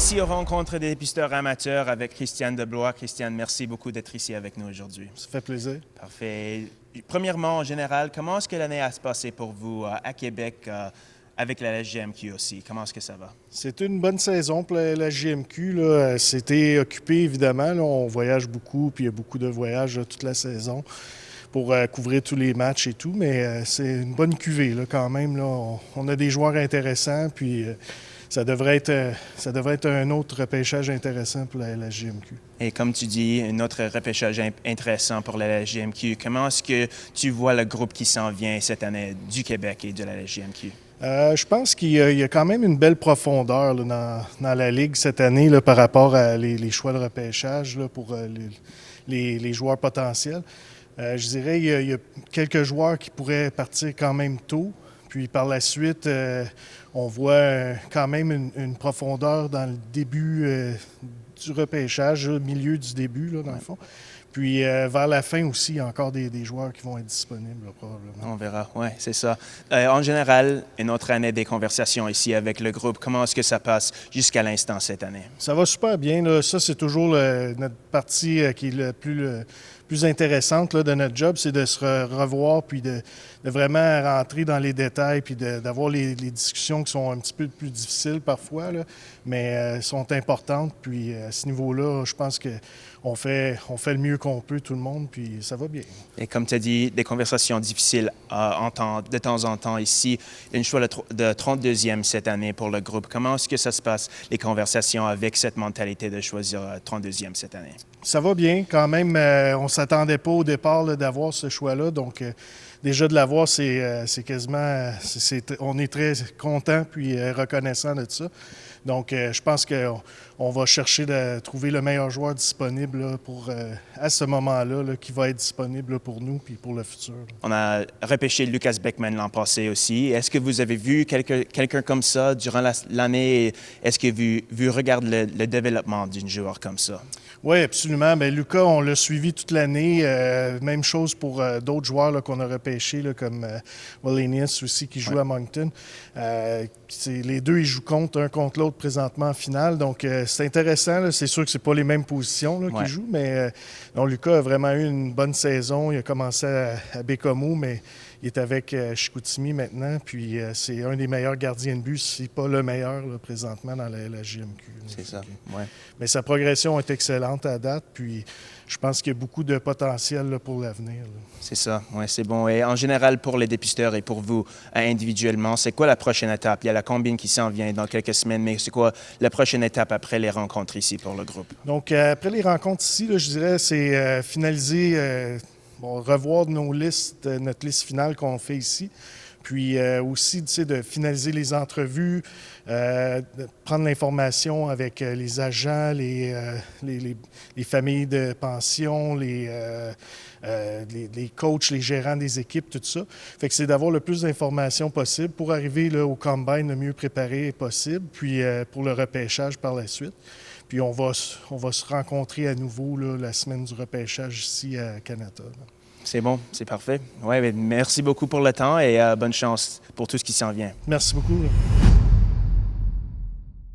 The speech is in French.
Ici aux rencontres des dépisteurs amateurs avec Christiane Deblois. Christiane, merci beaucoup d'être ici avec nous aujourd'hui. Ça fait plaisir. Parfait. Premièrement, en général, comment est-ce que l'année a se passé pour vous à Québec avec la LGMQ aussi? Comment est-ce que ça va? C'était une bonne saison pour la JMQ. C'était occupé, évidemment. Là, on voyage beaucoup, puis il y a beaucoup de voyages toute la saison pour couvrir tous les matchs et tout. Mais c'est une bonne cuvée là, quand même. Là. On a des joueurs intéressants, puis ça devrait être un autre repêchage intéressant pour la JMQ. Et comme tu dis, un autre repêchage intéressant pour la LGMQ. Comment est-ce que tu vois le groupe qui s'en vient cette année du Québec et de la LGMQ? Je pense qu'il y a quand même une belle profondeur là, dans la Ligue cette année là, par rapport à les choix de repêchage là, pour les joueurs potentiels. Je dirais qu'il y a quelques joueurs qui pourraient partir quand même tôt. Puis par la suite, on voit quand même une profondeur dans le début du repêchage, au milieu du début, là, dans le fond. Puis vers la fin aussi, il y a encore des joueurs qui vont être disponibles, là, probablement. On verra, oui, c'est ça. En général, une autre année des conversations ici avec le groupe, comment est-ce que ça passe jusqu'à l'instant cette année? Ça va super bien. Là. Ça, c'est toujours notre partie qui est le plus intéressante là, de notre job, c'est de se revoir puis de vraiment rentrer dans les détails puis d'avoir les discussions qui sont un petit peu plus difficiles parfois, là, mais sont importantes. Puis à ce niveau-là, je pense qu'on fait le mieux qu'on peut, tout le monde, puis ça va bien. Et comme tu as dit, des conversations difficiles de temps en temps ici. Il y a une choix de 32e cette année pour le groupe. Comment est-ce que ça se passe, les conversations avec cette mentalité de choisir 32e cette année? Ça va bien quand même. On ne s'attendait pas au départ là, d'avoir ce choix-là. Donc, déjà de l'avoir, c'est quasiment... on est très content puis reconnaissant de ça. Donc, je pense qu'on va chercher de trouver le meilleur joueur disponible là, à ce moment-là, là, qui va être disponible là, pour nous puis pour le futur. Là. On a repêché Lucas Beckman l'an passé aussi. Est-ce que vous avez vu quelqu'un comme ça durant l'année? Est-ce que vous regardez le développement d'un joueur comme ça? Oui, absolument. Bien, Lucas, on l'a suivi toute l'année. Même chose pour d'autres joueurs là, qu'on a repêchés, là, comme Wallenius aussi, qui joue à Moncton. Les deux, ils jouent un contre l'autre présentement en finale. Donc, c'est intéressant. Là. C'est sûr que ce n'est pas les mêmes positions là, qu'ils jouent, mais Lucas a vraiment eu une bonne saison. Il a commencé à Bécomo, mais il est avec Chicoutimi maintenant. Puis, c'est un des meilleurs gardiens de but, si pas le meilleur là, présentement dans la JMQ. C'est ça, oui. Mais sa progression est excellente à date. Puis, je pense qu'il y a beaucoup de potentiel là, pour l'avenir. C'est ça, oui, c'est bon. Et en général, pour les dépisteurs et pour vous individuellement, c'est quoi la prochaine étape? Il y a la combine qui s'en vient dans quelques semaines, mais c'est quoi la prochaine étape après les rencontres ici pour le groupe? Donc, après les rencontres ici, là, je dirais, c'est finaliser, revoir notre liste finale qu'on fait ici. Puis aussi, tu sais, de finaliser les entrevues, de prendre l'information avec les agents, les familles de pension, les coachs, les gérants des équipes, tout ça. Fait que c'est d'avoir le plus d'informations possible pour arriver là, au combine le mieux préparé possible, puis pour le repêchage par la suite. Puis on va se rencontrer à nouveau là, la semaine du repêchage ici à Canada. Là. C'est bon, c'est parfait. Ouais, merci beaucoup pour le temps et bonne chance pour tout ce qui s'en vient. Merci beaucoup. Là.